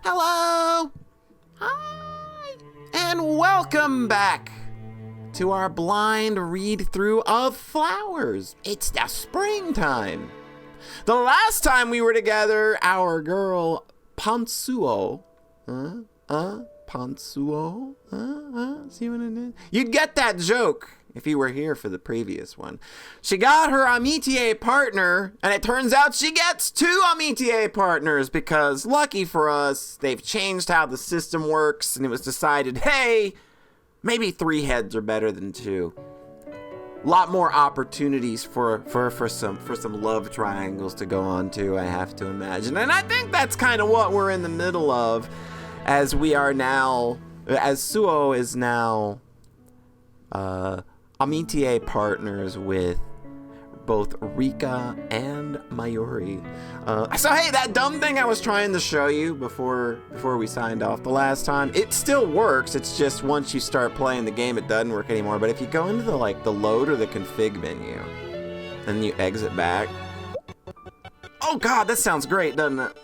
Hello! Hi! And welcome back to our blind read-through of flowers. It's the springtime. The last time we were together, our girl Pantsuo, Pantsuo, see what I did? You'd get that joke if you were here for the previous one. She got her amitié partner, and it turns out she gets 2 amitié partners because, lucky for us, they've changed how the system works, and it was decided, hey, maybe 3 heads are better than 2. A lot more opportunities for some love triangles to go on to, I have to imagine. And I think that's kind of what we're in the middle of, as we are now, as Suo is now amitié partners with both Rika and Mayuri. So hey, that dumb thing I was trying to show you before we signed off the last time, it still works. It's just once you start playing the game, it doesn't work anymore. But if you go into the load or the config menu, and you exit back, oh god, that sounds great, doesn't it?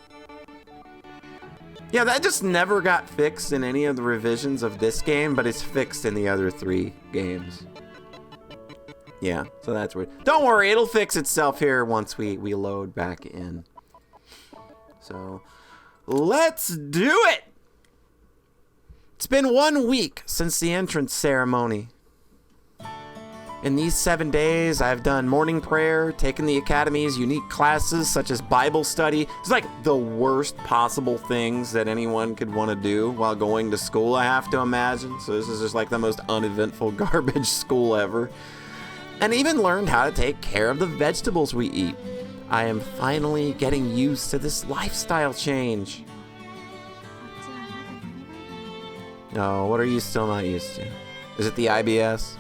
Yeah, that just never got fixed in any of the revisions of this game, but it's fixed in the other 3 games. Yeah, so that's weird. Don't worry, it'll fix itself here once we load back in. So, let's do it! It's been 1 week since the entrance ceremony. In these 7 days, I've done morning prayer, taken the Academy's unique classes such as Bible study. It's like the worst possible things that anyone could want to do while going to school, I have to imagine. So this is just like the most uneventful garbage school ever. And even learned how to take care of the vegetables we eat. I am finally getting used to this lifestyle change. No, what are you still not used to? Is it the IBS?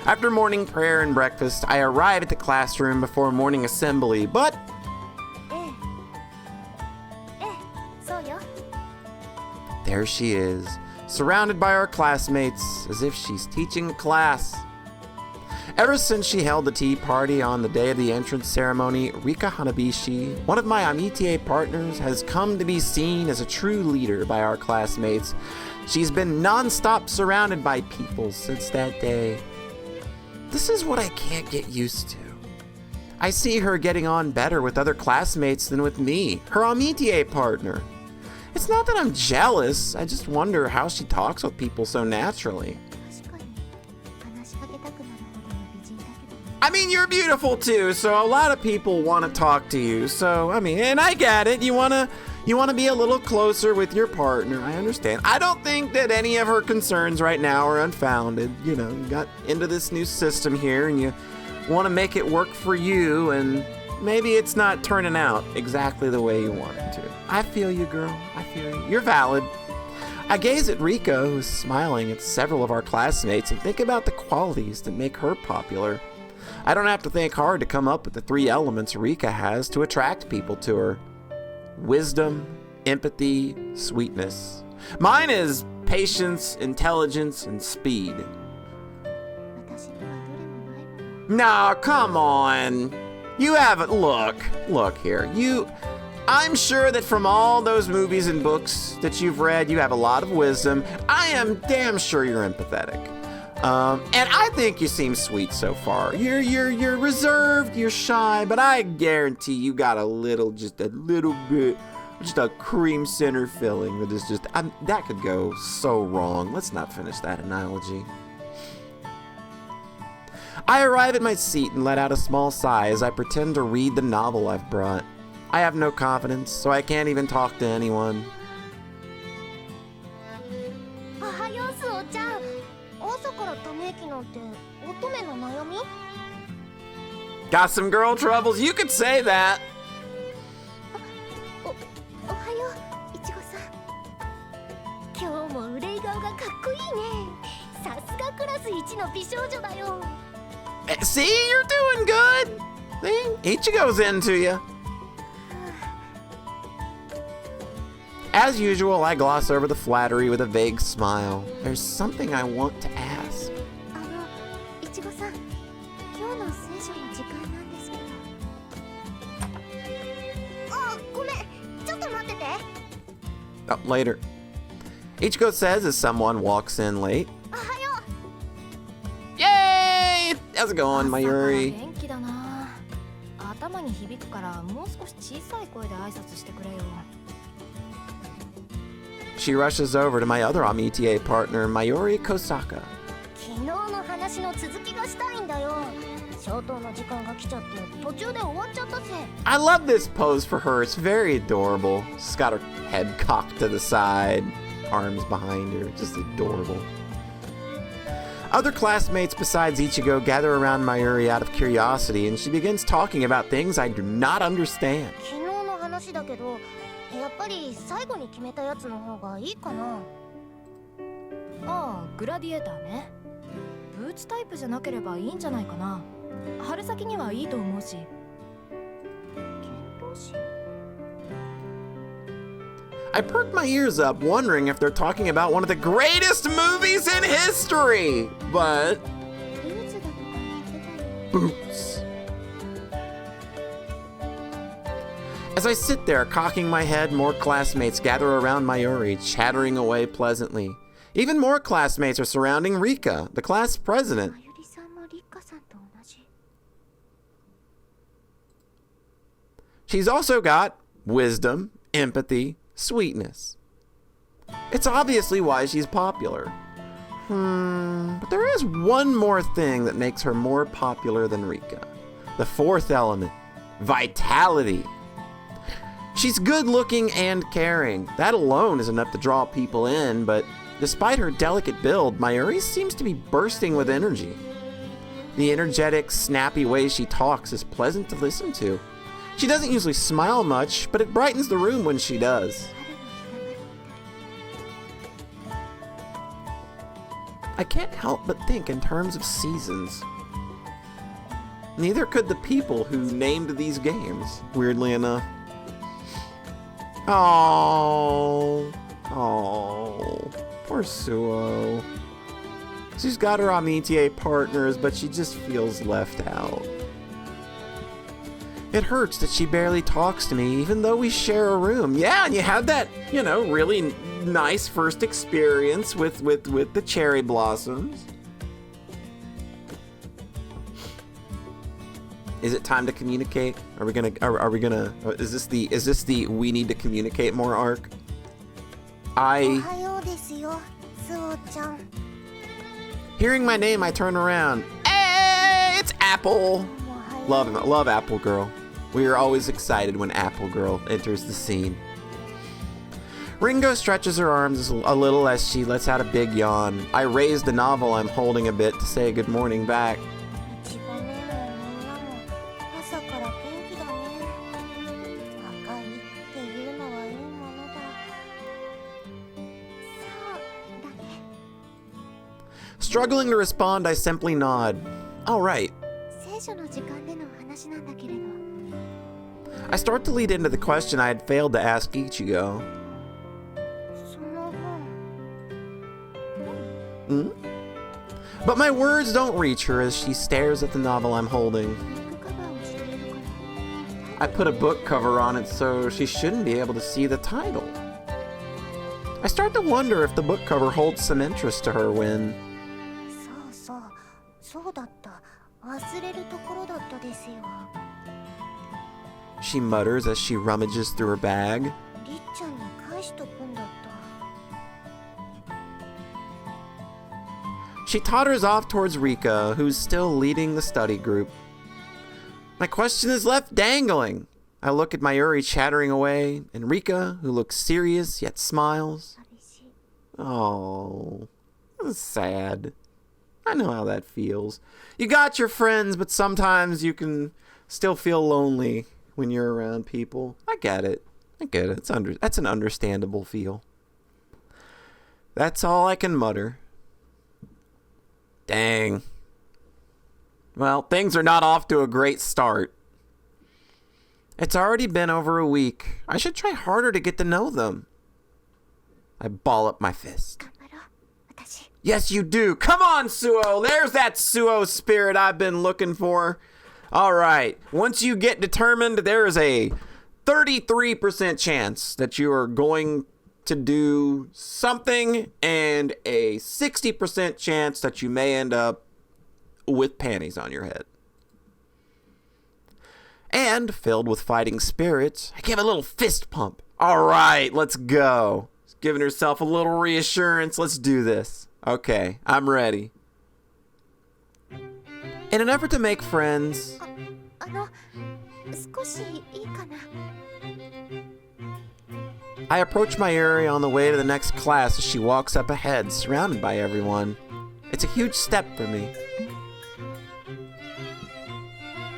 After morning prayer and breakfast, I arrive at the classroom before morning assembly, but... there she is, surrounded by our classmates, as if she's teaching a class. Ever since she held the tea party on the day of the entrance ceremony, Rika Hanabishi, one of my amitié partners, has come to be seen as a true leader by our classmates. She's been non-stop surrounded by people since that day. This is what I can't get used to. I see her getting on better with other classmates than with me, her amitié partner. It's not that I'm jealous, I just wonder how she talks with people so naturally. I mean, you're beautiful too, so a lot of people want to talk to you. So, I mean, and I get it. You want to be a little closer with your partner. I understand. I don't think that any of her concerns right now are unfounded. You know, you got into this new system here and you want to make it work for you, and maybe it's not turning out exactly the way you want it to. I feel you, girl. I feel you. You're valid. I gaze at Rika, who's smiling at several of our classmates, and think about the qualities that make her popular. I don't have to think hard to come up with the 3 elements Rika has to attract people to her. Wisdom, empathy, sweetness. Mine is patience, intelligence, and speed. Nah, come on. You haven't, look here. I'm sure that from all those movies and books that you've read, you have a lot of wisdom. I am damn sure you're empathetic. And I think you seem sweet so far. You're reserved, you're shy, but I guarantee you got just a cream center filling that is just, that could go so wrong. Let's not finish that analogy. I arrive at my seat and let out a small sigh as I pretend to read the novel I've brought. I have no confidence, so I can't even talk to anyone. Got some girl troubles? You could say that. See, you're doing good. See, Ichigo's into you. As usual, I gloss over the flattery with a vague smile. There's something I want to ask. Oh, later. Ichiko says as someone walks in late. Yay! How's it going, Mayuri? She rushes over to my other amitié partner, Mayuri Kosaka. I love this pose for her. It's very adorable. She's got her head cocked to the side, arms behind her. Just adorable. Other classmates besides Ichigo gather around Mayuri out of curiosity, and she begins talking about things I do not understand. I perked my ears up, wondering if they're talking about one of the greatest movies in history, but... boots. As I sit there, cocking my head, more classmates gather around Mayuri, chattering away pleasantly. Even more classmates are surrounding Rika, the class president. She's also got wisdom, empathy, sweetness. It's obviously why she's popular. But there is one more thing that makes her more popular than Rika. The fourth element, vitality. She's good looking and caring. That alone is enough to draw people in, but despite her delicate build, Mayuri seems to be bursting with energy. The energetic, snappy way she talks is pleasant to listen to. She doesn't usually smile much, but it brightens the room when she does. I can't help but think in terms of seasons. Neither could the people who named these games, weirdly enough. Oh, poor Suo. She's got her amitié partners, but she just feels left out. It hurts that she barely talks to me, even though we share a room. Yeah, and you had that, really nice first experience with the cherry blossoms. Is it time to communicate? Is this the we need to communicate more arc? Hearing my name, I turn around. Hey, it's Apple. Love Apple Girl. We are always excited when Apple Girl enters the scene. Ringo stretches her arms a little as she lets out a big yawn. I raise the novel I'm holding a bit to say good morning back. Struggling to respond, I simply nod. All right. I start to lead into the question I had failed to ask Ichigo. But my words don't reach her as she stares at the novel I'm holding. I put a book cover on it so she shouldn't be able to see the title. I start to wonder if the book cover holds some interest to her when... she mutters as she rummages through her bag. She totters off towards Rika, who's still leading the study group. My question is left dangling. I look at Mayuri chattering away, and Rika, who looks serious yet smiles. Oh, that's sad. I know how that feels. You got your friends, but sometimes you can still feel lonely when you're around people. I get it. That's an understandable feel. That's all I can mutter. Dang. Well, things are not off to a great start. It's already been over a week. I should try harder to get to know them. I ball up my fist. Yes, you do. Come on, Suo. There's that Suo spirit I've been looking for. All right. Once you get determined, there is a 33% chance that you are going to do something and a 60% chance that you may end up with panties on your head. And filled with fighting spirits, I give a little fist pump. All right, let's go. Giving herself a little reassurance. Let's do this. Okay, I'm ready. In an effort to make friends, I approach Mayuri on the way to the next class as she walks up ahead, surrounded by everyone. It's a huge step for me.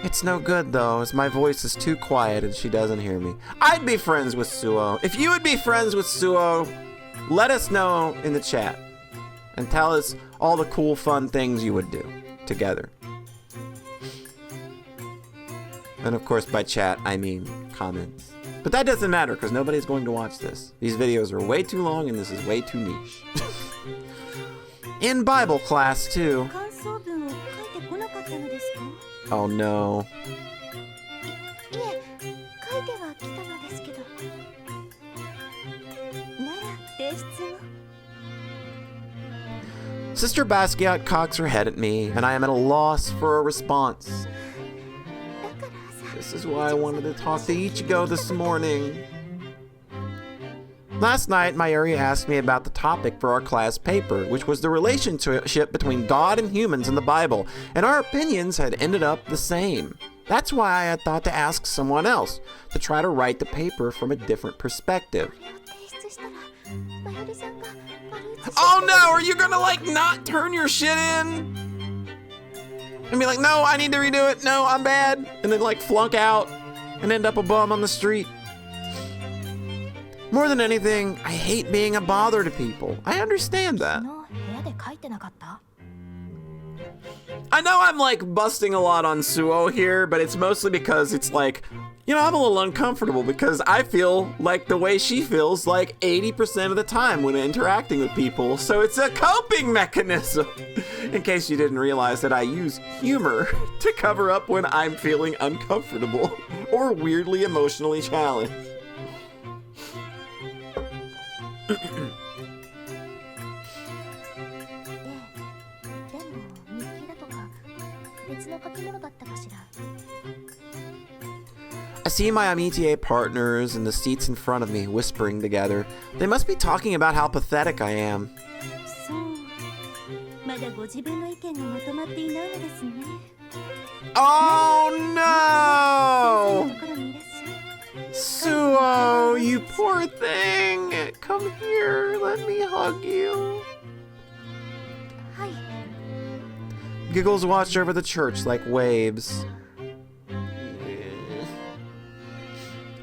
It's no good, though, as my voice is too quiet and she doesn't hear me. I'd be friends with Suo. If you would be friends with Suo, let us know in the chat. And tell us all the cool, fun things you would do together. And of course, by chat, I mean comments. But that doesn't matter, because nobody's going to watch this. These videos are way too long, and this is way too niche. In Bible class, too. Oh no. Sister Basquiat cocks her head at me, and I am at a loss for a response. This is why I wanted to talk to Ichigo this morning. Last night, Mayuri asked me about the topic for our class paper, which was the relationship between God and humans in the Bible, and our opinions had ended up the same. That's why I had thought to ask someone else, to try to write the paper from a different perspective. Oh no, are you gonna not turn your shit in? And be like, no, I need to redo it, no, I'm bad, and then flunk out and end up a bum on the street. More than anything, I hate being a bother to people. I understand that. I know I'm busting a lot on Suo here, but it's mostly because it's I'm a little uncomfortable because I feel like the way she feels 80% of the time when interacting with people. So it's a coping mechanism. In case you didn't realize that I use humor to cover up when I'm feeling uncomfortable or weirdly emotionally challenged. I see my amitié partners in the seats in front of me, whispering together. They must be talking about how pathetic I am. Oh no! Suo, you poor thing! Come here, let me hug you. Giggles watch over the church like waves.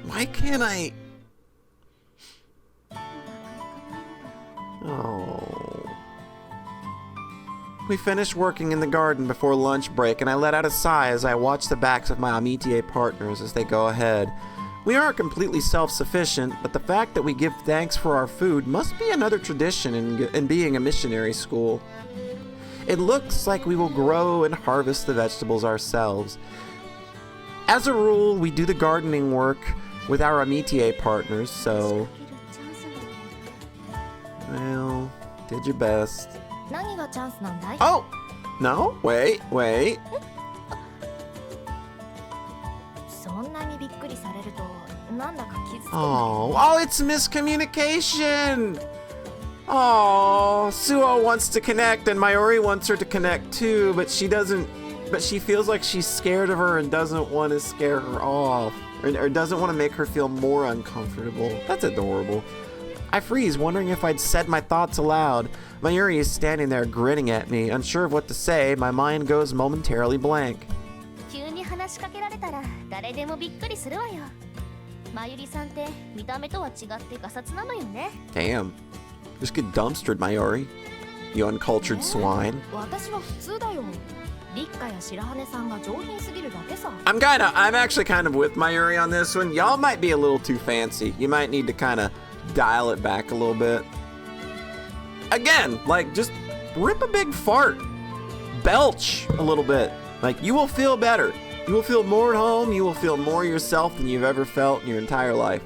Why can't I? Oh. We finished working in the garden before lunch break, and I let out a sigh as I watch the backs of my amitié partners as they go ahead. We aren't completely self-sufficient, but the fact that we give thanks for our food must be another tradition in being a missionary school. It looks like we will grow and harvest the vegetables ourselves. As a rule, we do the gardening work with our amitié partners, so... Well, did your best. Oh! No, wait. Oh, it's miscommunication! Oh, Suo wants to connect and Mayuri wants her to connect too, but she doesn't, but she feels like she's scared of her and doesn't want to scare her off, or doesn't want to make her feel more uncomfortable. That's adorable. I freeze, wondering if I'd said my thoughts aloud. Mayuri is standing there grinning at me, unsure of what to say. My mind goes momentarily blank. Damn. Just get dumpstered, Mayuri. You uncultured swine. I'm actually kind of with Mayuri on this one. Y'all might be a little too fancy. You might need to kind of dial it back a little bit. Again, just rip a big fart. Belch a little bit. You will feel better. You will feel more at home. You will feel more yourself than you've ever felt in your entire life.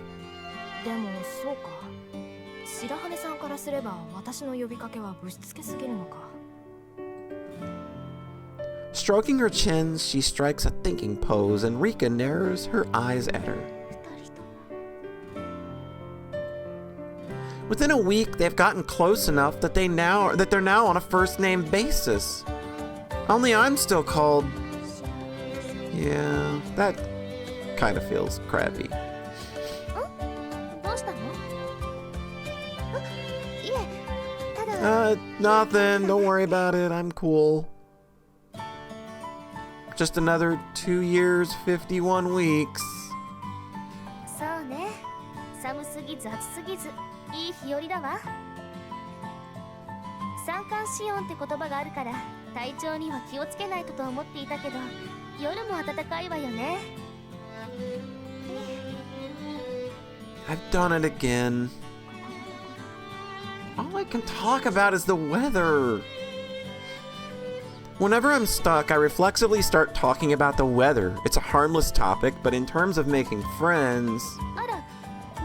白羽さんからすれば私の呼びかけはぶしつけすぎるのか。Stroking her chin, she strikes a thinking pose, and Rika narrows her eyes at her. Within a week, they've gotten close enough that they're now on a first-name basis. Only I'm still called... Yeah, that kind of feels crappy. Nothing. Don't worry about it. I'm cool. Just another 2 years, 51 weeks. そうね。寒すぎず暑すぎずいい日和だわ。三寒四温って言葉があるから体調には気をつけないとと思っていたけど、夜も暖かいわよね。I've done it again. All I can talk about is the weather. Whenever I'm stuck, I reflexively start talking about the weather. It's a harmless topic, but in terms of making friends... あら、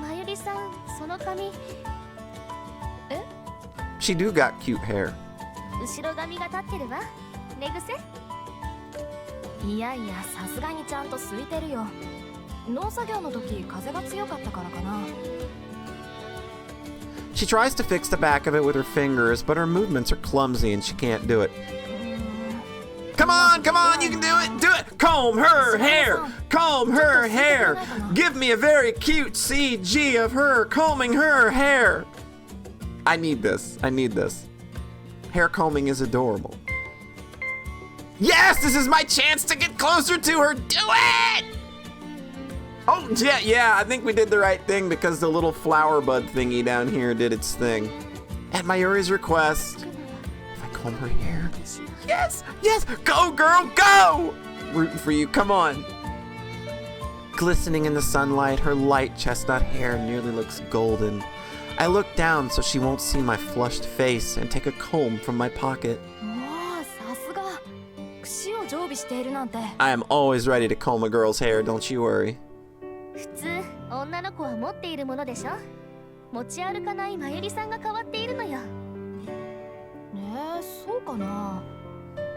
まゆりさん、その髪。え? She do got cute hair. 後ろ髪が立ってるわ。寝癖? いやいや、さすがにちゃんと空いてるよ。農作業の時、風が強かったからかな。She tries to fix the back of it with her fingers, but her movements are clumsy and she can't do it. Come on, you can do it, do it! Comb her hair! Comb her hair! Give me a very cute CG of her combing her hair! I need this. Hair combing is adorable. Yes, this is my chance to get closer to her. Do it! Oh, yeah, I think we did the right thing because the little flower bud thingy down here did its thing. At Mayuri's request, if I comb her hair... Yes! Go, girl, go! Rooting for you, come on. Glistening in the sunlight, her light chestnut hair nearly looks golden. I look down so she won't see my flushed face and take a comb from my pocket. I am always ready to comb a girl's hair, don't you worry. 普通、女の子は持っているものでしょ。持ち歩かないまゆりさんが変わっているのよ。そうかな。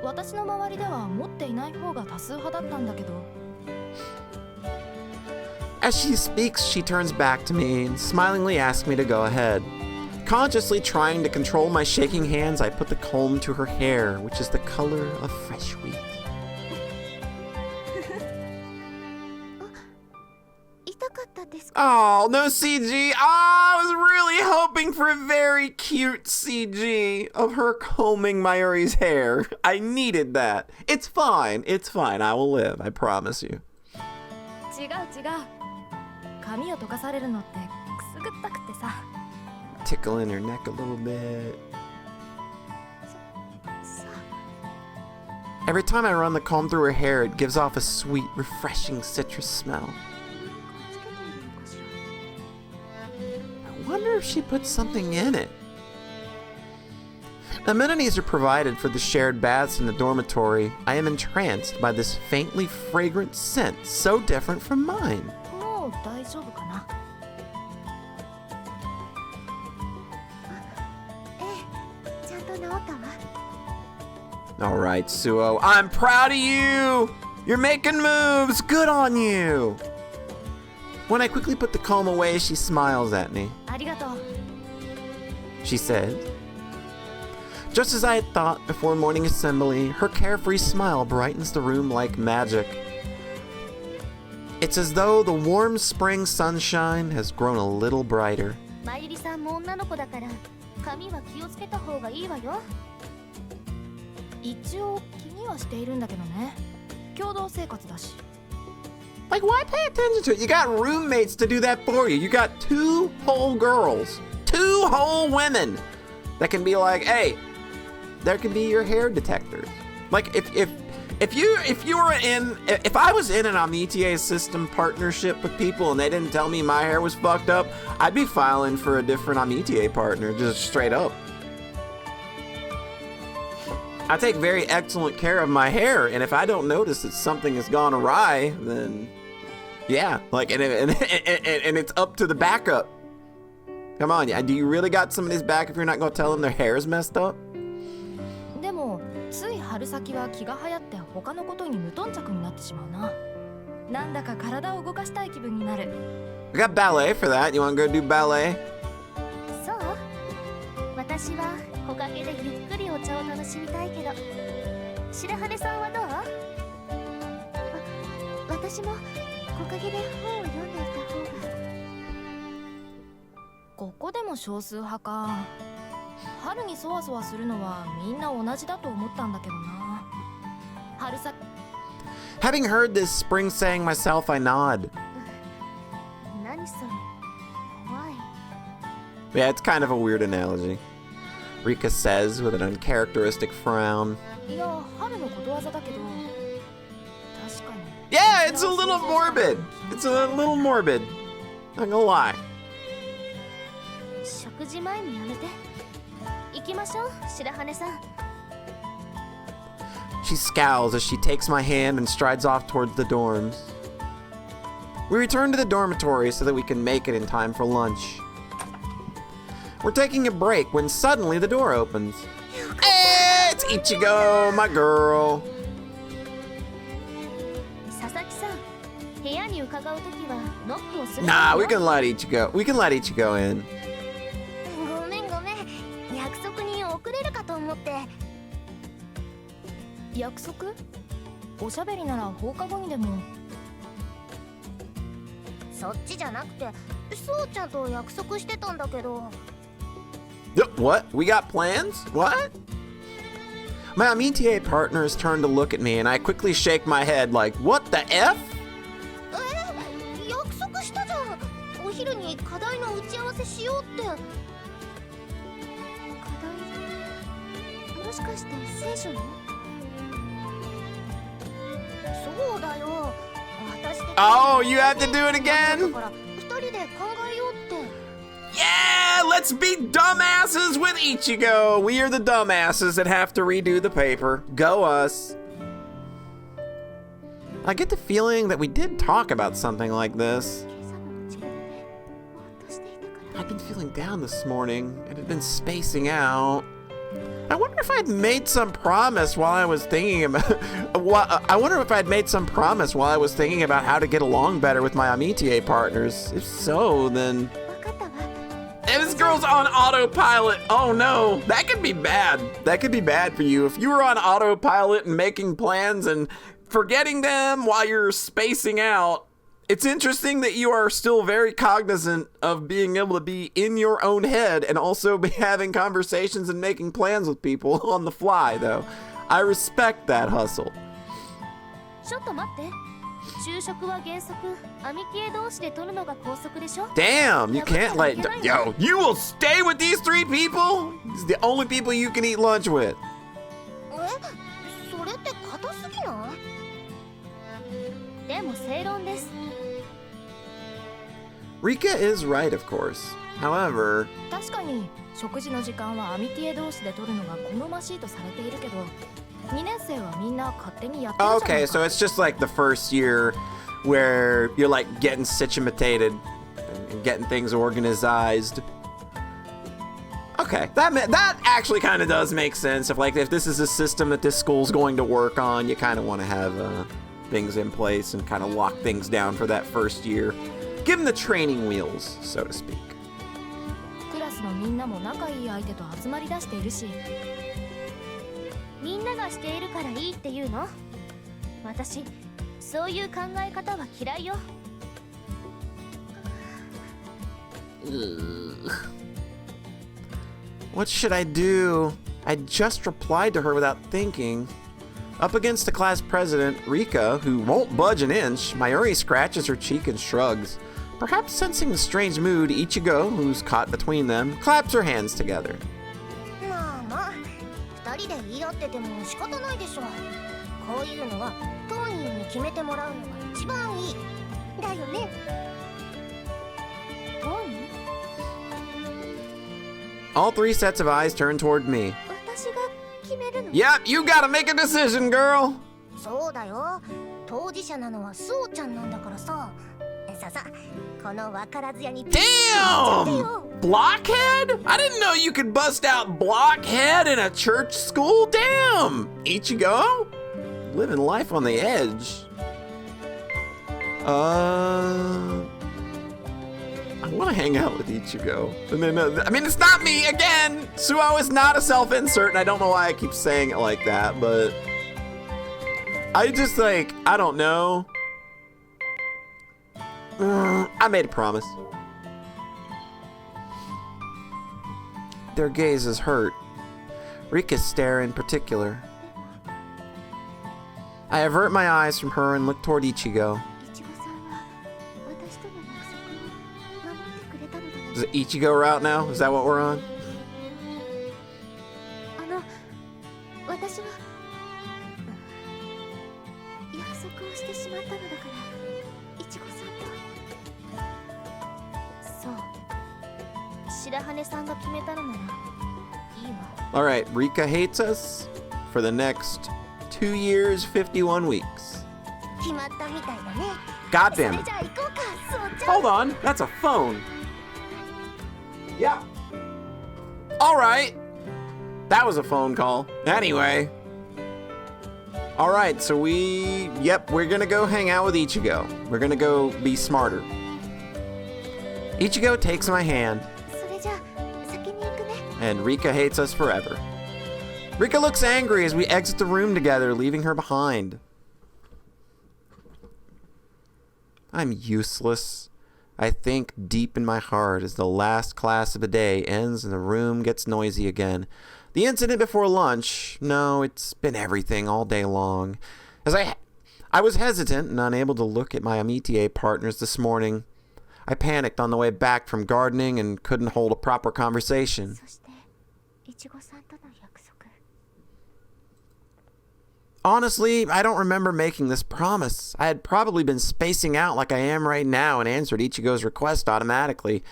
私の周りでは持っていない方が多数派だったんだけど。As she speaks, she turns back to me and smilingly asks me to go ahead. Consciously trying to control my shaking hands, I put the comb to her hair, which is the color of fresh wheat. Oh, no CG. Oh, I was really hoping for a very cute CG of her combing Mayuri's hair. I needed that. It's fine. I will live. I promise you. 違う。髪を溶かされるのってくすぐったくてさ。Tickling her neck a little bit. Every time I run the comb through her hair, it gives off a sweet, refreshing citrus smell. I wonder if she put something in it. Amenities are provided for the shared baths in the dormitory. I am entranced by this faintly fragrant scent, so different from mine. All right, Suo, I'm proud of you! You're making moves! Good on you! When I quickly put the comb away, she smiles at me. She says. Just as I had thought before morning assembly, her carefree smile brightens the room like magic. It's as though the warm spring sunshine has grown a little brighter. まゆりさんも女の子だから髪は気をつけた方がいいわよ。一応気にはしているんだけどね。共同生活だし。Like, why pay attention to it? You got roommates to do that for you. You got 2 whole girls, 2 whole women that can be like, hey, there can be your hair detectors. Like, if I was in an amitié system partnership with people and they didn't tell me my hair was fucked up, I'd be filing for a different amitié partner, just straight up. I take very excellent care of my hair, and if I don't notice that something has gone awry, then yeah, like, and it's up to the backup. Come on, yeah. Do you really got somebody's back if you're not gonna tell them their hair's messed up? でもつい春先は気が流行って他のことに無頓着になってしまうな。なんだか体を動かしたい気分になる。 We got ballet for that. You wanna go do ballet? そう私は木陰でゆっくりお茶を楽しみたいけど白羽さんはどう？私も木陰で本を読んでいた方が。ここでも少数派か。春にそわそわするのはみんな同じだと思ったんだけどな。春先 Having heard this spring saying myself, I nod. 何それ怖い。 Yeah, it's kind of a weird analogy. Rika says with an uncharacteristic frown. いや春のことわざだけど確かに。 Yeah, it's a little morbid. It's a little morbid. Not gonna lie. 食事前にやめて。行きましょう白羽さん。 She scowls as she takes my hand and strides off towards the dorms. We return to the dormitory so that we can make it in time for lunch. We're taking a break when suddenly the door opens. Hey, it's Ichigo, my girl. 佐々木さん、部屋に伺うときはノックをする。 Nah, we can let Ichigo. We can let Ichigo in. ごめんごめん。約束に遅れるかと思って。約束？おしゃべりなら放課後にでも。そっちじゃなくて、そうちゃんと約束してたんだけど。What? We got plans? What? My amitié partners turn to look at me and I quickly shake my head like, what the F? 約束したじゃん。お昼に課題の打ち合わせしようって。課題もしかして聖書の？そうだよ。私的に Oh, you have to do it again? だから二人で考えようって。 Yeah, let's be dumbasses with Ichigo. We are the dumbasses that have to redo the paper. Go us. I get the feeling that we did talk about something like this. I've been feeling down this morning and had been spacing out. I wonder if I'd made some promise while I was thinking about I wonder if I'd made some promise while I was thinking about how to get along better with my amitié partners. If so, then this girl's on autopilot. Oh no, that could be bad. That could be bad for you if you were on autopilot and making plans and forgetting them while you're spacing out. It's interesting that you are still very cognizant of being able to be in your own head and also be having conversations and making plans with people on the fly, though. I respect that hustle. ちょっと待って。昼食は原則アミティエ同士で取るのが校則でしょ。 Damn, you can't let... Yo, you will stay with these three people? These are the only people you can eat lunch with. それって硬すぎない？でも正論です。 Rika is right, of course. However... 確かに食事の時間はアミティエ同士で取るのが好ましいとされているけど2年生はみんな勝手にやってるじゃないか。 Okay, so it's just like the first year where you're like getting situated and getting things organized. Okay, that actually kind of does make sense. If this is a system that this school's going to work on, you kind of want to have things in place and kind of lock things down for that first year. Give them the training wheels, so to speak. クラスのみんなも仲いい相手と集まり出しているし。みんながしているからいいっていうの？私、そういう考え方は嫌いよ。What should I do? I just replied to her without thinking. Up against the class president, Rika, who won't budge an inch, Mayuri scratches her cheek and shrugs. Perhaps sensing the strange mood, Ichigo, who's caught between them, claps her hands together. まあまあ、二人で言い合ってても仕方ないでしょ。こういうのは当人に決めてもらうのが一番いい。だよね。当人？ All three sets of eyes turn toward me. 私が決めるの？ Yep, you gotta make a decision, girl. そうだよ。当事者なのはそうちゃんなんだからさ。さ、このわからず屋に Damn! Blockhead? I didn't know you could bust out blockhead in a church school. Damn! Ichigo? Living life on the edge. I want to hang out with Ichigo. And then, I mean, it's not me again. Suo is not a self-insert, and I don't know why I keep saying it like that, but I just like, I don't know. I made a promise. Their gazes hurt. Rika's stare in particular. I avert my eyes from her and look toward Ichigo. Is it Ichigo route now? Is that what we're on? Alright, Rika hates us for the next 2 years, 51 weeks. God damn it. Hold on, that's a phone. Yeah. Alright. That was a phone call. Anyway. Alright, so we're gonna go hang out with Ichigo. We're gonna go be smarter. Ichigo takes my hand. And Rika hates us forever. Rika looks angry as we exit the room together, leaving her behind. I'm useless. I think deep in my heart as the last class of the day ends and the room gets noisy again. The incident before lunch, no, it's been everything all day long. As I was hesitant and unable to look at my amitié partners this morning. I panicked on the way back from gardening and couldn't hold a proper conversation. Honestly, I don't remember making this promise. I had probably been spacing out like I am right now and answered Ichigo's request automatically.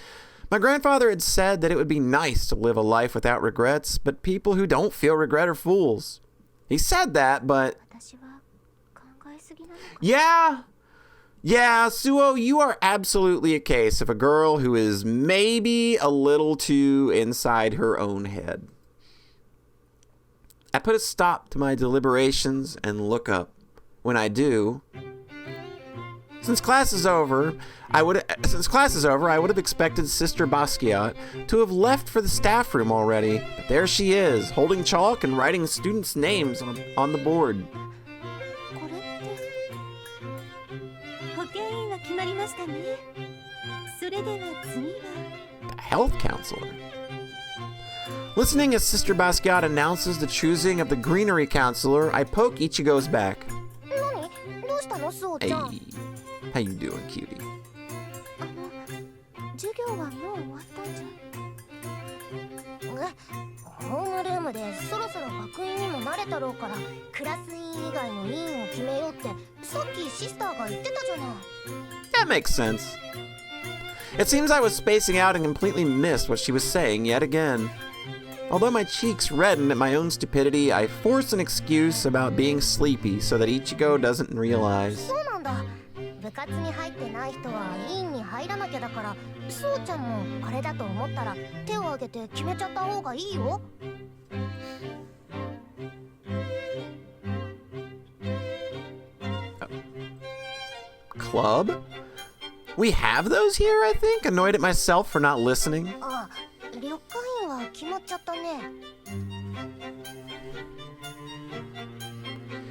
My grandfather had said that it would be nice to live a life without regrets, but people who don't feel regret are fools. He said that, but... Yeah, Suo, you are absolutely a case of a girl who is maybe a little too inside her own head. I put a stop to my deliberations and look up. When I do, since class is over, I would have expected Sister Basquiat to have left for the staff room already. But there she is, holding chalk and writing students' names on the board. The health counselor. Listening as Sister Basquiat announces the choosing of the greenery counselor, I poke Ichigo's back. Hey, how you doing, cutie? That makes sense. It seems I was spacing out and completely missed what she was saying yet again. Although my cheeks redden at my own stupidity, I force an excuse about being sleepy so that Ichigo doesn't realize. Club? We have those here, I think? Annoyed at myself for not listening.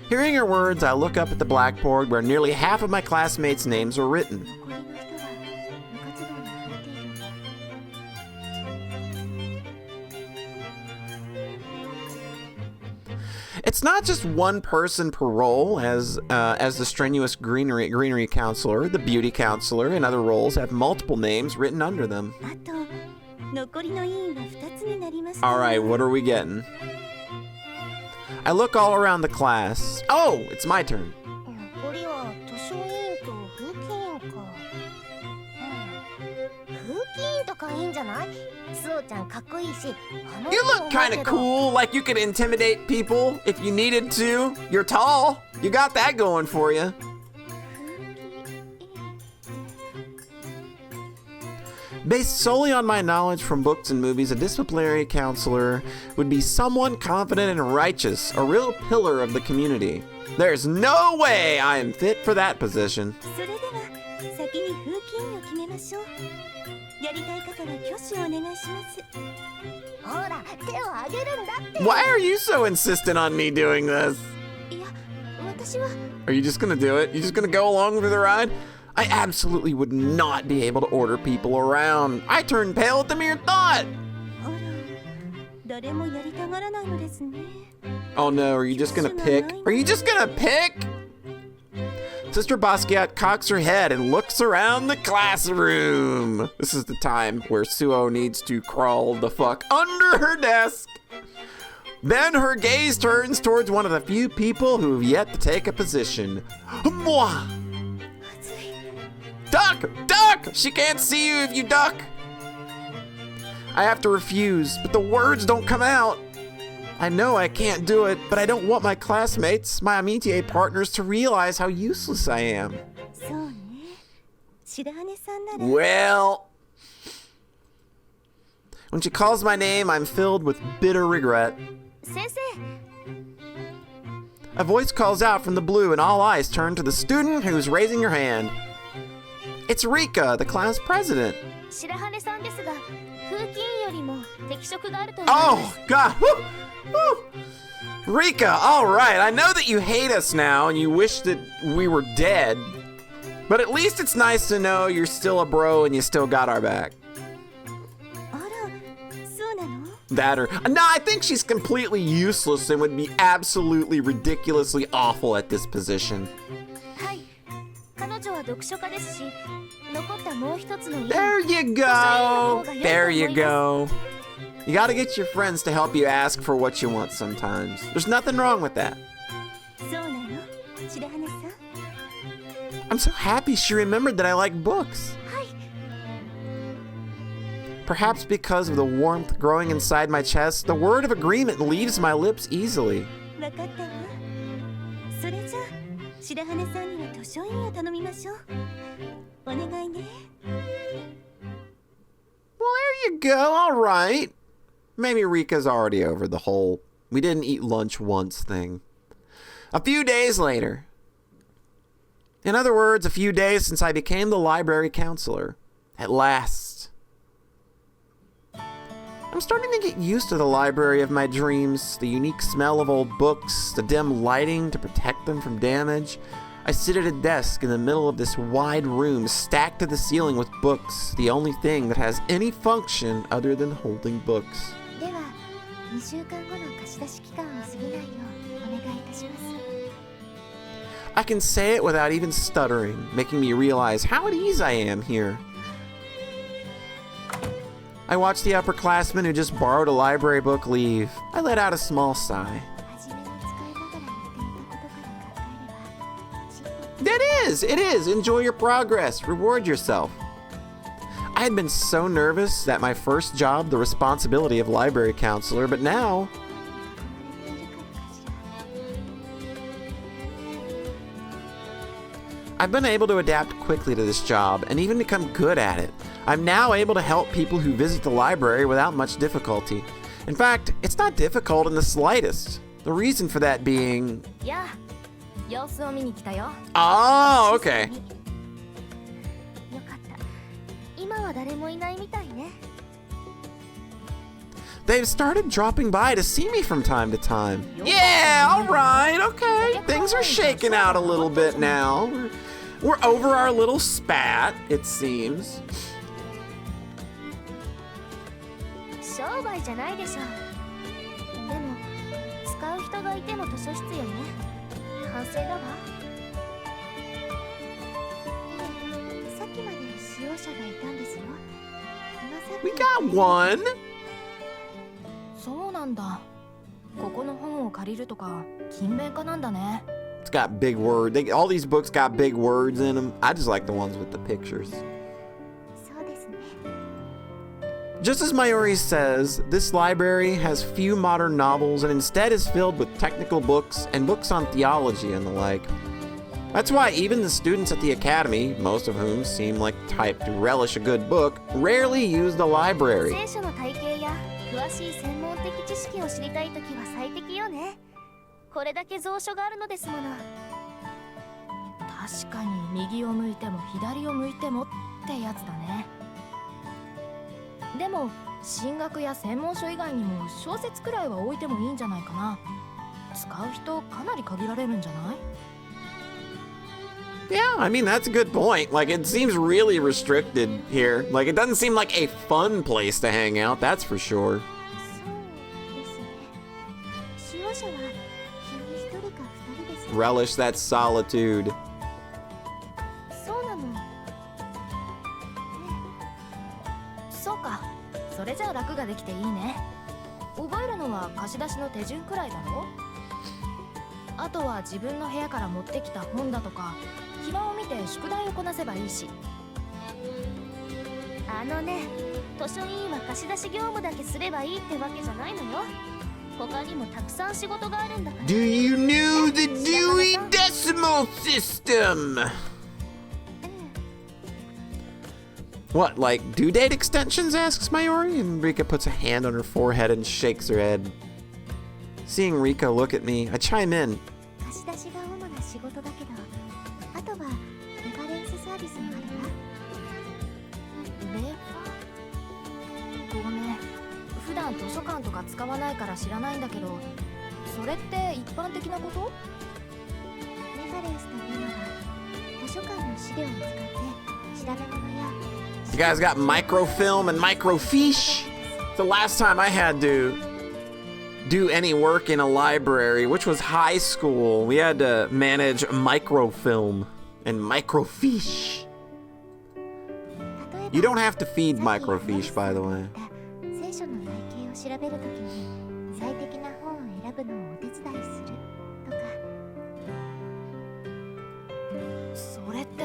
Hearing her words, I look up at the blackboard where nearly half of my classmates' names are written. It's not just one person per role, as the strenuous greenery counselor, the beauty counselor, and other roles have multiple names written under them. Alright, what are we getting? I look all around the class. Oh, it's my turn. You look kind of cool, like you could intimidate people if you needed to. You're tall. You got that going for you. Based solely on my knowledge from books and movies, a disciplinary counselor would be someone confident and righteous, a real pillar of the community. There's no way I am fit for that position. それでは先に風紀委員を決めましょう。やりたい方は挙手をお願いします。ほら手を挙げるんだって。 Why are you so insistent on me doing this? いや、私は Are you just gonna do it? You just gonna go along for the ride? I absolutely would not be able to order people around. I turn pale at the mere thought. あら、誰もやりたがらないのですね。 Oh no, are you just gonna pick? Are you just gonna pick? Sister Basquiat cocks her head and looks around the classroom. This is the time where Suo needs to crawl the fuck under her desk. Then her gaze turns towards one of the few people who have yet to take a position. Moi! Duck! Duck! She can't see you if you duck! I have to refuse, but the words don't come out. I know I can't do it, but I don't want my classmates, my amitié partners, to realize how useless I am. そうね。白羽さんなら Well, when she calls my name, I'm filled with bitter regret. 先生 A voice calls out from the blue, and all eyes turn to the student who's raising her hand. It's Rika, the class president. 白羽さんですが風紀委員よりも適職があると思います Oh, God. Woo! Woo! Rika, all right. I know that you hate us now and you wish that we were dead. But at least it's nice to know you're still a bro and you still got our back. あら、そうなの That or... No, I think she's completely useless and would be absolutely ridiculously awful at this position. はい彼女は読書家ですし残ったもう一つの委員 There you go. There you go. You gotta get your friends to help you ask for what you want sometimes. There's nothing wrong with that. そうなの白羽さん I'm so happy she remembered that I like books. はい Perhaps because of the warmth growing inside my chest, the word of agreement leaves my lips easily. わかったわ。それじゃあ白羽さんには図書委員を頼みましょう。お願いね。 Well, there you go. All right. Maybe Rika's already over the whole we didn't eat lunch once thing. A few days later. In other words, a few days since I became the library counselor. At last. I'm starting to get used to the library of my dreams, the unique smell of old books, the dim lighting to protect them from damage. I sit at a desk in the middle of this wide room, stacked to the ceiling with books, the only thing that has any function other than holding books. では2週間後の貸し出し期間を過ぎないようお願いいたします。 I can say it without even stuttering, making me realize how at ease I am here. I watched the upperclassmen who just borrowed a library book leave. I let out a small sigh. 初めに使いながらやっていたことから考えれば It is. Enjoy your progress. Reward yourself. I had been so nervous that my first job, the responsibility of library counselor, but now I've been able to adapt quickly to this job and even become good at it. I'm now able to help people who visit the library without much difficulty. In fact, it's not difficult in the slightest. The reason for that being... やあ様子を見に来たよ Oh, okay. よかった今は誰もいないみたいね They've started dropping by to see me from time to time. Yeah, all right, okay. Things are shaking out a little bit now. We're over our little spat, it seems. 商売じゃないでしょでも使う人がいての図書室よね反省だわさっきまで使用者がいたんですよ。今さっき We got one. そうなんだここの本を借りるとか勤勉家なんだね It's got big words. All these books got big words in them. I just like the ones with the pictures. そうですね。 Just as Mayuri says, this library has few modern novels and instead is filled with technical books and books on theology and the like. That's why even the students at the academy, most of whom seem like the type to relish a good book, rarely use the library. 聖書の体系や詳しい専門的知識を知りたいときは最適よね。これだけ蔵書があるのですもの。確かに右を向いても左を向いてもってやつだね。でも進学や専門書以外にも小説くらいは置いてもいいんじゃないかな。使う人かなり限られるんじゃない？ Yeah, I mean, that's a good point. Like, it seems really restricted here. Like, it doesn't seem like a fun place to hang out, that's for sure. そうですね。使用者は日に1人か2人です。 Relish that solitude. そうなの。ね。そうか。それじゃあ楽ができていいね。覚えるのは貸し出しの手順くらいだろ。あとは自分の部屋から持ってきた本だとか暇を見て宿題をこなせばいいし。あのね、図書委員は貸し出し業務だけすればいいってわけじゃないのよ。他にもたくさん仕事があるんだから。 Do you know the Dewey Decimal System? What, like due date extensions? Asks Mayuri, and Rika puts a hand on her forehead and shakes her head. Seeing Rika look at me, I chime in. 貸し出しが主な仕事だけど、あとはレファレンスサービスもあるわ。レファ？ごめん。普段図書館とか使わないから知らないんだけど、それって一般的なこと？レファレンスというのは図書館の資料を使って調べ物や You guys got microfilm and microfiche? The last time I had to do any work in a library, which was high school, we had to manage microfilm and microfiche. You don't have to feed microfiche, by the way. 聖書の体系を調べるときに最適な本を選ぶのをお手伝いするとか。それって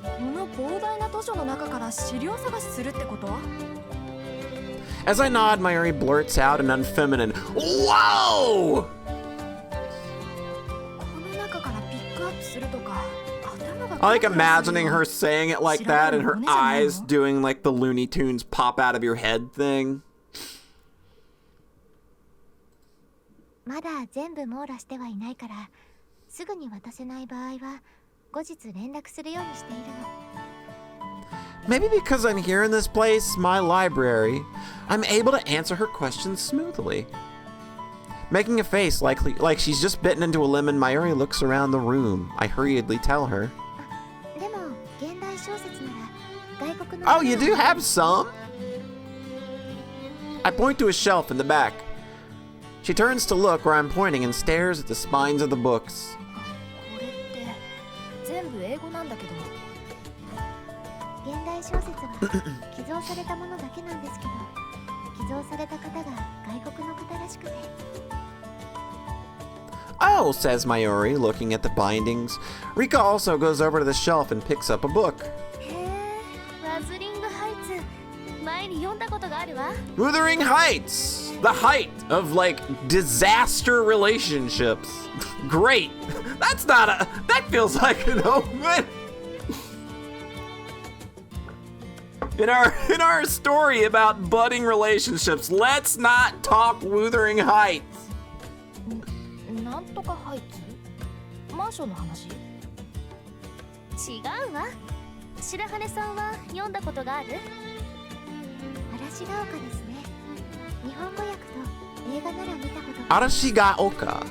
この膨大な図書の中から資料探しするってこと？ As I nod, Mayuri blurts out an unfeminine, "Whoa!" この中からピックアップするとか、頭が I like imagining her saying it like that and her eyes doing like the Looney Tunes pop out of your head thing. まだ全部網羅してはいないから、すぐに渡せない場合は後日連絡するようにしているの。 Maybe because I'm here in this place, my library, I'm able to answer her questions smoothly. Making a face like she's just bitten into a lemon, Mayuri looks around the room. I hurriedly tell her. でも現代小説なら外国の Oh, you do have some? I point to a shelf in the back. She turns to look where I'm pointing and stares at the spines of the books. これって全部英語なんだけど。現代小説は寄贈されたものだけなんですけど、寄贈された方が外国の方らしくて。 Oh, says Mayuri, looking at the bindings. Rika also goes over to the shelf and picks up a book. へえ、ワズリングハイツ、前に読んだことがあるわ。 Wuthering Heights! The height of, like, disaster relationships. Great! That's not a... That feels like an omen! In our story about budding relationships, let's not talk Wuthering Heights. なんとかハイツ？マンションの話？違うわ。白羽さんは読んだことがある？嵐が丘ですね。日本語訳と映画なら見たことが。 Arashigaoka.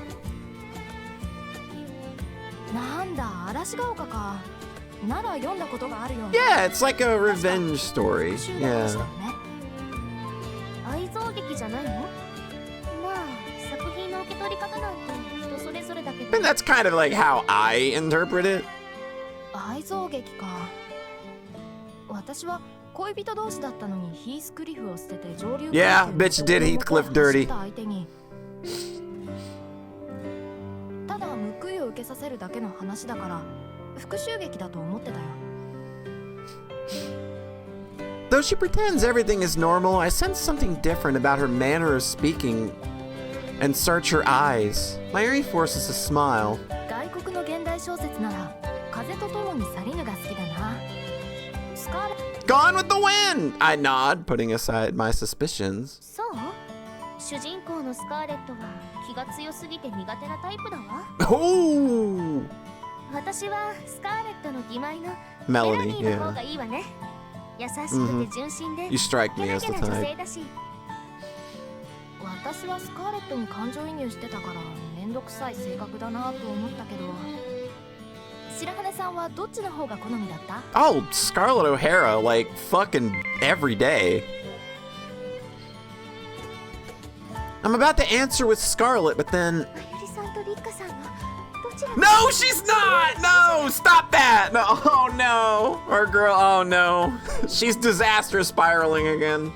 なんだ、嵐が丘か。なら読んだことがあるよね。 Yeah, it's like a revenge story. 復讐話 Yeah. だよね。愛憎劇じゃないの？まあ、作品の受け取り方なんて人それぞれだけど。 And that's kind of like how I interpret it. 愛憎劇か。私は恋人同士だったのにヒースクリフを捨てて上流 Yeah, bitch did Heathcliff dirty. 相手にただ報いを受けさせるだけの話だから復讐劇だと思ってたよ。 Though she pretends everything is normal, I sense something different about her manner of speaking and search her eyes. Mayuri forces a smile. 外国の現代小説ならとともに去りぬが好きだな。スカーレッ Gone with the wind! I nod, putting aside my suspicions. そう主人公のスカーレットは気が強すぎて苦手なタイプだわ。 Oh! 私はスカーレットの義妹の Melanie, メラニーの方 yeah. がいいわね。優しくて純真で You strike キ me ャラ as キ the ャラ女 type. 性だし。私はスカーレットに感情移入してたからめんどくさい性格だなと思ったけど、白羽さんはどっちの方が好みだった？ Oh, Scarlett O'Hara, like, fucking every day. I'm about to answer with Scarlett, but then... まゆりさんとリッカさんはどちらが No, she's not! No, stop that! No, oh no. Our girl, oh no. She's disaster spiraling again.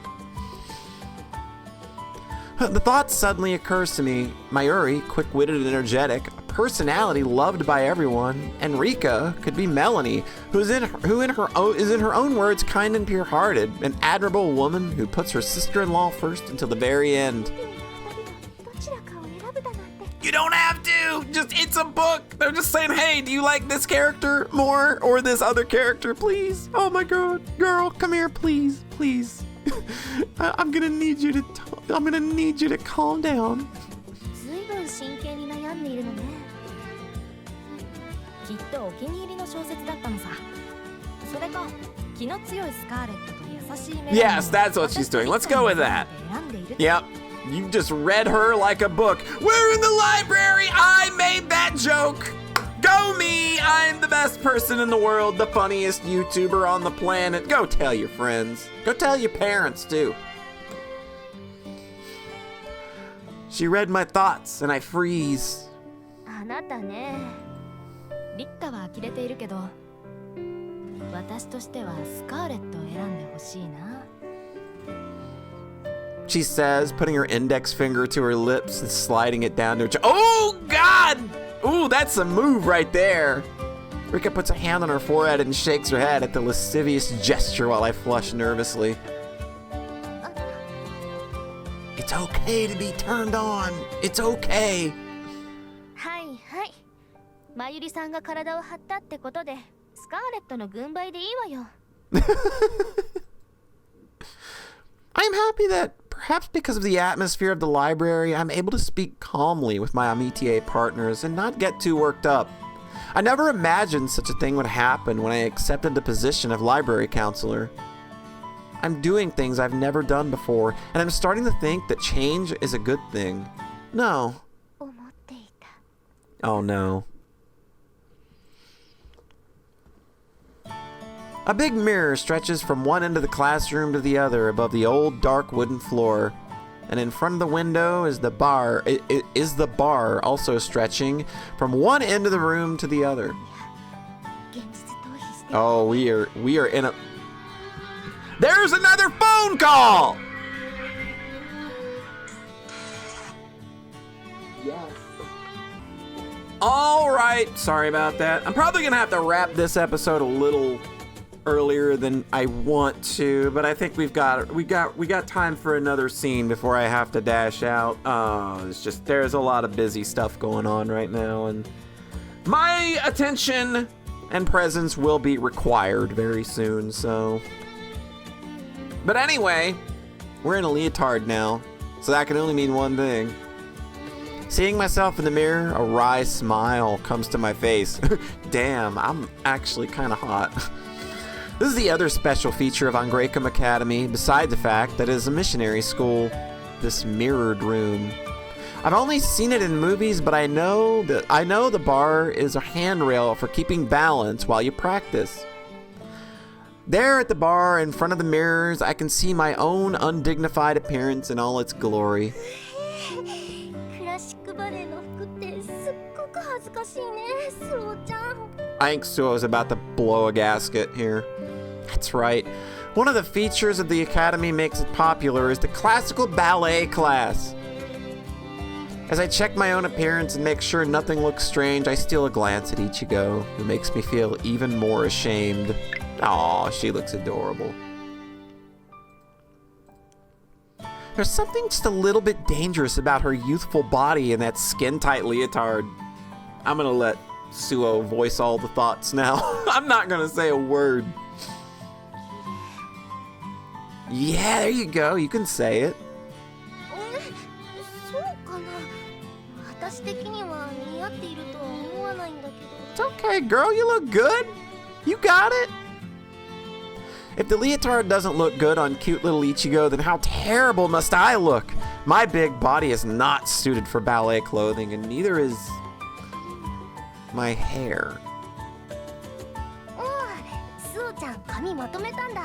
The thought suddenly occurs to me. Mayuri, quick-witted and energetic, a personality loved by everyone, and Rika could be Melanie, who is in her own words kind and pure-hearted, an admirable woman who puts her sister-in-law first until the very end. どちらかを選ぶだなんて。 You don't have to! Just, it's a book! They're just saying, hey, do you like this character more or this other character, please? Oh my god, girl, come here, please, please. I'm gonna need you to calm down. ずいぶん真剣に悩んでいるのね。きっとお気に入りの小説だったのさ。それか気の強いスカーレットと優しいメラニー Yes, that's what she's doing. Let's go with that. Yep. You just read her like a book. We're in the library! I made that joke! Go me! I'm the best person in the world, the funniest YouTuber on the planet. Go tell your friends. Go tell your parents, too. She read my thoughts, and I freeze. あなたね。リッカは呆れているけど、私としてはスカーレットを選んでほしいな。She says, putting her index finger to her lips and sliding it down to her chin. Oh, God! Ooh, that's a move right there. Rika puts a hand on her forehead and shakes her head at the lascivious gesture while I flush nervously. It's okay to be turned on. It's okay. はいはい。まゆりさんが体を張ったってことで、スカーレットの軍配でいいわよ。I'm happy that, perhaps because of the atmosphere of the library, I'm able to speak calmly with my amitié partners and not get too worked up. I never imagined such a thing would happen when I accepted the position of library counselor. I'm doing things I've never done before, and I'm starting to think that change is a good thing. No. 思っていた。 Oh no. A big mirror stretches from one end of the classroom to the other above the old dark wooden floor. And in front of the window is the bar, also stretching from one end of the room to the other. 現実逃避して。 Oh, we are in a... There's another phone call! Yes. All right, sorry about that. I'm probably gonna have to wrap this episode a little earlier than I want to, but I think we got time for another scene before I have to dash out. It's just there's a lot of busy stuff going on right now, and my attention and presence will be required very soon. So, but anyway, we're in a leotard now, so that can only mean one thing. Seeing myself in the mirror, a wry smile comes to my face. Damn, I'm actually kind of hot. This is the other special feature of Angrecum Academy, beside the fact that it is a missionary school, this mirrored room. I've only seen it in movies, but I know the bar is a handrail for keeping balance while you practice. There at the bar, in front of the mirrors, I can see my own undignified appearance in all its glory. クラシックバレエの服ってすっごく恥ずかしいね、スローちゃん。 I think Suo's about to blow a gasket here. That's right. One of the features of the academy makes it popular is the classical ballet class. As I check my own appearance and make sure nothing looks strange, I steal a glance at Ichigo, who makes me feel even more ashamed. Aw, she looks adorable. There's something just a little bit dangerous about her youthful body and that skin-tight leotard. I'm gonna let Suo voice all the thoughts now. I'm not gonna say a word. Yeah, there you go. You can say it. そうかな。私的には似合っているとは思わないんだけど。 It's okay, girl. You look good. You got it. If the leotard doesn't look good on cute little Ichigo, then how terrible must I look? My big body is not suited for ballet clothing, and neither is my hair. おう、スオちゃん髪まとめたんだ。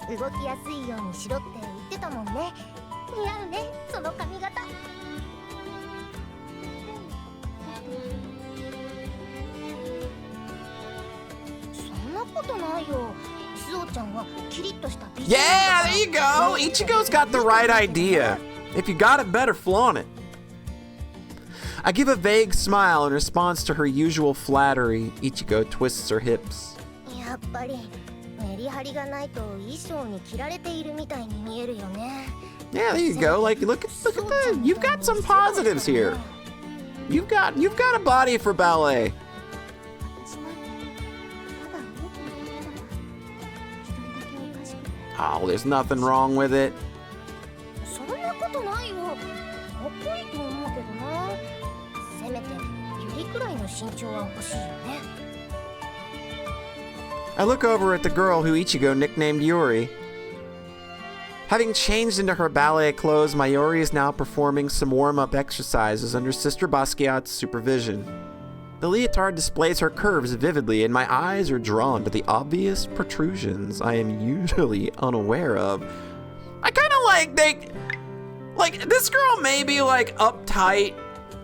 動きやすいようにしろって言ってたもんね。似合うね、その髪型。そんなことないよ。スオちゃんはキリッとした美人だから。 Yeah, there you go. Ichigo's got the right idea. If you got it, better flaunt it. I give a vague smile in response to her usual flattery. Ichigo twists her hips. やっぱりメリハリがないと衣装に着られているみたいに見えるよね。 Yeah, there you go. Like, look at that. You've got some positives here. You've got a body for ballet. 私なんてただ動くだけだから一人だけおかしくて。 Oh, there's nothing wrong with it. そんなことないよ。かっこいいと思うけどな。せめてユリくらいの身長は欲しいよね。 I look over at the girl who Ichigo nicknamed Yuri. Having changed into her ballet clothes, Mayuri is now performing some warm-up exercises under Sister Basquiat's supervision. The leotard displays her curves vividly, and my eyes are drawn to the obvious protrusions I am usually unaware of. I kind of like this girl may be like uptight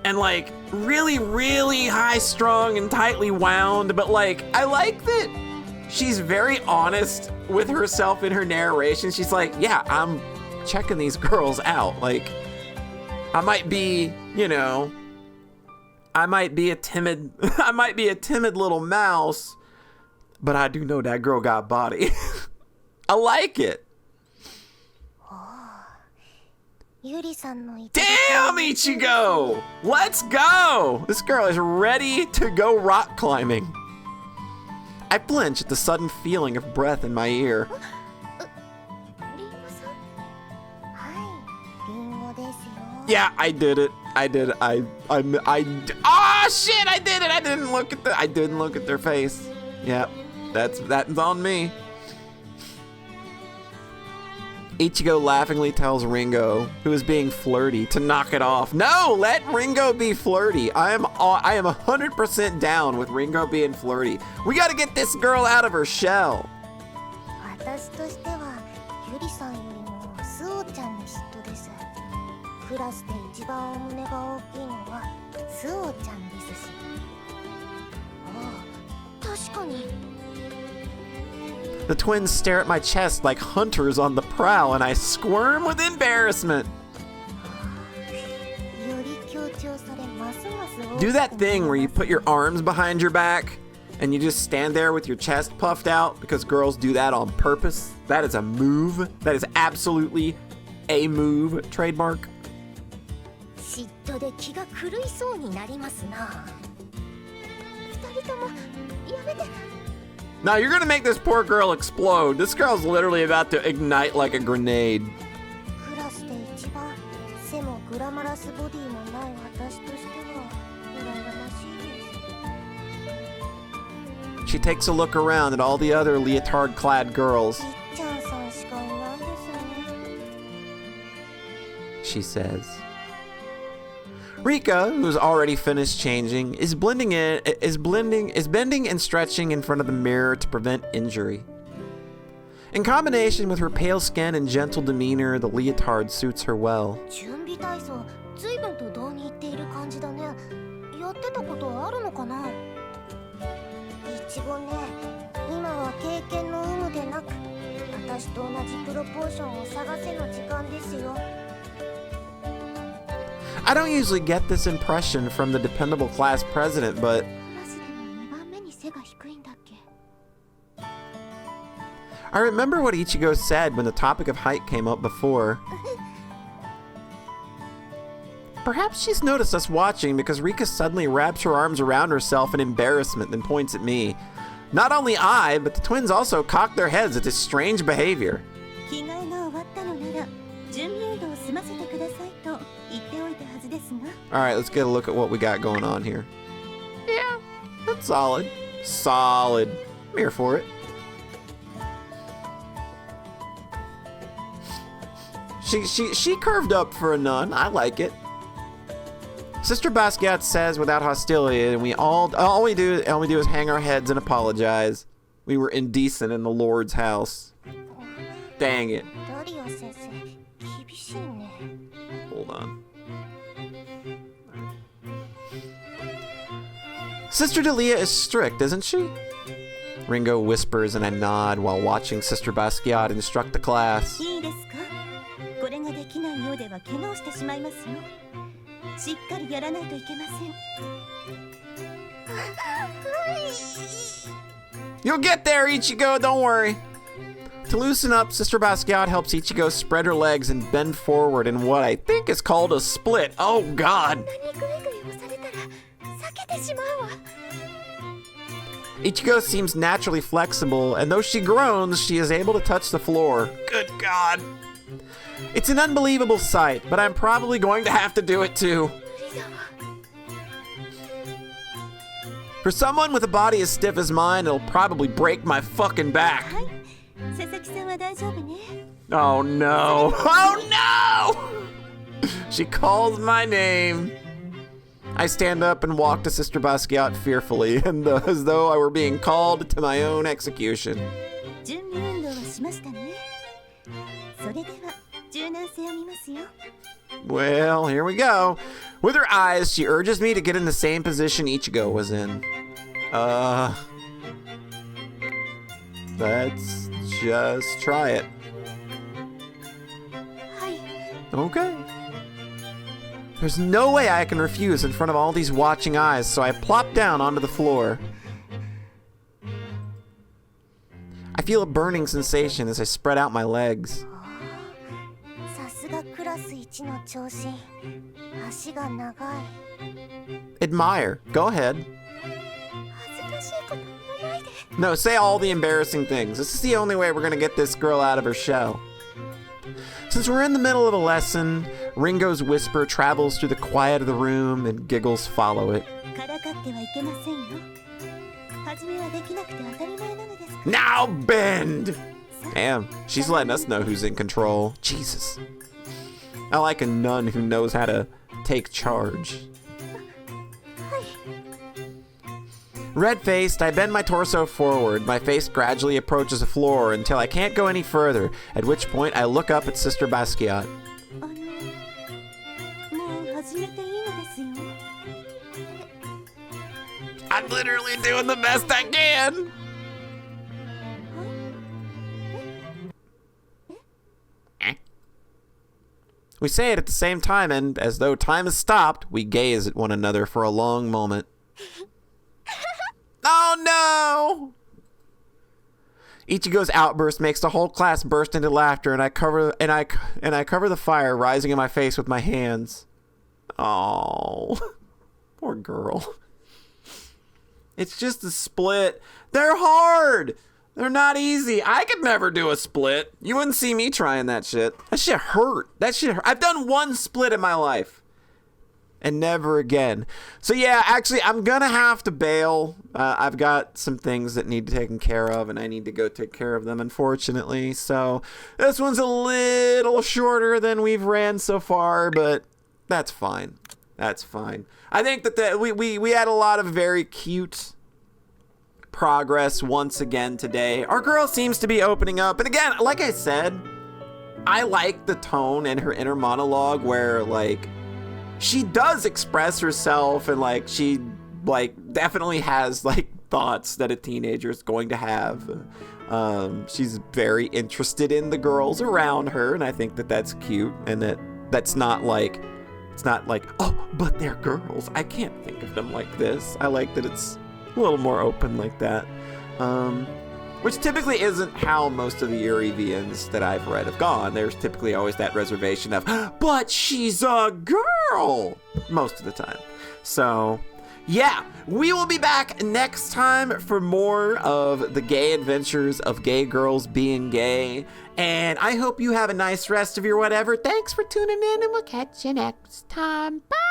and like really, really high-strung and tightly wound, but like I like that she's very honest with herself in her narration. She's like, yeah, I'm checking these girls out. Like, I might be, you know, I might be a timid little mouse, but I do know that girl got body. I like it. ユリさんのい Damn, Ichigo! Let's go! This girl is ready to go rock climbing. I flinch at the sudden feeling of breath in my ear. リンゴさん。はい、リンゴですよ。 Yeah, I did it. Ah, shit! I did it. I didn't look at their face. Yeah, that's on me. Ichigo laughingly tells Ringo, who is being flirty, to knock it off. No, let Ringo be flirty. I am 100% down with Ringo being flirty. We gotta get this girl out of her shell. 私としてはユリさんよりもスオちゃんに嫉妬です。クラスで一番お胸が大きいのはスオちゃんですし。ああ、確かに。 The twins stare at my chest like hunters on the prowl, and I squirm with embarrassment. より強調されますます大きく Do that thing where you put your arms behind your back and you just stand there with your chest puffed out, because girls do that on purpose. That is a move. That is absolutely a move. Trademark. 嫉妬で気が狂いそうになりますな。二人ともやめて。 Now you're gonna make this poor girl explode. This girl's literally about to ignite like a grenade. クラスで一番背もグラマラスボディもない私としては羨ましいです。 She takes a look around at all the other leotard-clad girls. いっちゃんさんしかいないですね。 She says. Rika, who's already finished changing, is bending and stretching in front of the mirror to prevent injury. In combination with her pale skin and gentle demeanor, the leotard suits her well. 準備体操、随分と堂に行っている感じだね。やってたことあるのかな。いちごね、今は経験の有無でなく、私と同じプロポーションを探せの時間ですよ。 I don't usually get this impression from the dependable class president, but クラスでも2番目に背が低いんだっけ。 I remember what Ichigo said when the topic of height came up before. Perhaps she's noticed us watching because Rika suddenly wraps her arms around herself in embarrassment and points at me. Not only I, but the twins also cock their heads at this strange behavior. 着替えが終わったのなら準備運動を済ませてくださいと言っておいたはずですが。 Alright, let's get a look at what we got going on here. Yeah, that's solid. Solid. I'm here for it. She curved up for a nun. I like it. Sister Basquiat says without hostility, and we all we do is hang our heads and apologize. We were indecent in the Lord's house. Dang it. ダリア先生厳しいね。 Hold on. Sister Delia is strict, isn't she? Ringo whispers and I nod while watching Sister Basquiat instruct the class. いいですか？これができないようでは怪我をしてしまいますよ。しっかりやらないといけません。 You'll get there, Ichigo, don't worry. To loosen up, Sister Basquiat helps Ichigo spread her legs and bend forward in what I think is called a split. Oh, God. 何グイグイ押されたら避けてしまうわ。 Ichigo seems naturally flexible, and though she groans, she is able to touch the floor. Good God. It's an unbelievable sight, but I'm probably going to have to do it too. For someone with a body as stiff as mine, it'll probably break my fucking back. はい。佐々木さんは大丈夫ね。 Oh no. Oh no! She calls my name. I stand up and walk to Sister Basquiat fearfully, and as though I were being called to my own execution. 準備運動はしましたね。それでは柔軟性を見ますよ。 Well, here we go. With her eyes, she urges me to get in the same position Ichigo was in. Let's just try it. はい。 Okay. There's no way I can refuse in front of all these watching eyes, so I plop down onto the floor. I feel a burning sensation as I spread out my legs. さすがクラス1の長身。足が長い。 Admire. Go ahead. 恥ずかしいこと言わないで。 No, say all the embarrassing things. This is the only way we're gonna get this girl out of her shell. Since we're in the middle of a lesson, Ringo's whisper travels through the quiet of the room and giggles follow it. からかってはいけませんよ。初めはできなくて当たり前なのですから。 Now bend! Damn, she's letting us know who's in control. Jesus. I like a nun who knows how to take charge. Red-faced, I bend my torso forward. My face gradually approaches the floor until I can't go any further, at which point I look up at Sister Basquiat. もう始めていいのですよ。 I'm literally doing the best I can! We say it at the same time, and as though time has stopped, we gaze at one another for a long moment. Oh no! Ichigo's outburst makes the whole class burst into laughter, and I cover the fire rising in my face with my hands. Oh, poor girl. It's just a split. They're hard. They're not easy. I could never do a split. You wouldn't see me trying that shit. That shit hurt. That shit hurt. I've done one split in my life. And never again. So yeah, actually, I'm gonna have to bail. I've got some things that need taken care of, and I need to go take care of them, unfortunately. So this one's a little shorter than we've ran so far, but that's fine. That's fine. I think that we had a lot of very cute progress once again today. Our girl seems to be opening up, and again, like I said, I like the tone in her inner monologue where like she does express herself, and like she like definitely has like thoughts that a teenager is going to have. She's very interested in the girls around her, and I think that that's cute, and that's not like, it's not like, oh, but they're girls, I can't think of them like this. I like that it's a little more open like that, which typically isn't how most of the Yuri VNs that I've read have gone. There's typically always that reservation of, but she's a girl. girl most of the time. So, yeah, we will be back next time for more of the gay adventures of gay girls being gay. And I hope you have a nice rest of your whatever. Thanks for tuning in, and we'll catch you next time. Bye!